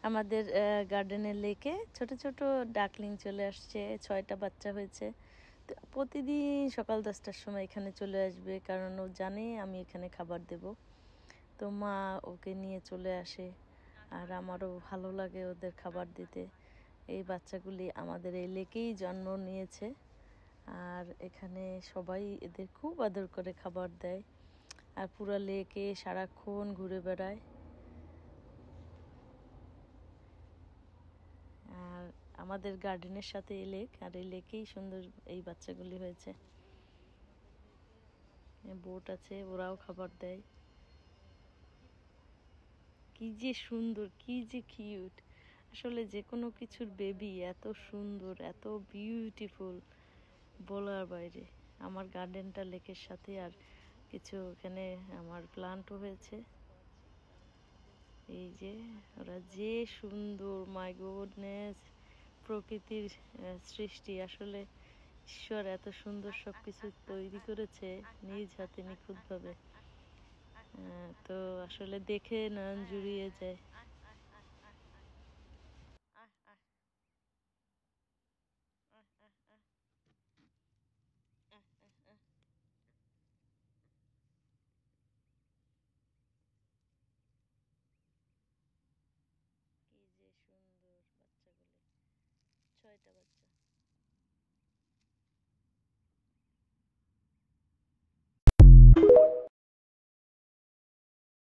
আমাদের গার্ডেনের লেকে ছোট ছোট ডাকলিং চলে আসছে, 6টা বাচ্চা হয়েছে। তো প্রতিদিন সকাল 10টার সময় এখানে চলে আসবে, কারণ ও জানে আমি এখানে খাবার দেব। তো মা ওকে নিয়ে চলে আসে, আর আমারও ভালো লাগে ওদের খাবার দিতে। এই বাচ্চাগুলি আমাদের এই লেকেই জন্ম নিয়েছে, আর এখানে সবাই এদের খুব আদর করে খাবার দেয়, আর পুরো লেকে সারাক্ষণ ঘুরে বেড়ায়। আর আমাদের গার্ডেনের সাথে এই লেক, আর এই লেকেই সুন্দর এই বাচ্চাগুলি হয়েছে। বোট আছে, ওরাও খাবার দেয়। কি যে সুন্দর, কি যে কিউট। আসলে যে কোনো কিছুর বেবি এত সুন্দর, এত বিউটিফুল, বলার বাইরে। আমার গার্ডেনটা লেকের সাথে, আর কিছু এখানে আমার প্লান্টও হয়েছে। এই যে ওরা যে সুন্দর, মাই গুডনেস, প্রকৃতির সৃষ্টি। আসলে ঈশ্বর এত সুন্দর সব কিছু তৈরি করেছে নিজ হাতে নিখুঁতভাবে। তো আসলে দেখে নয়ন জুড়িয়ে যায়। কি যে সুন্দর বাচ্চাগুলি, 6টা বাচ্চা।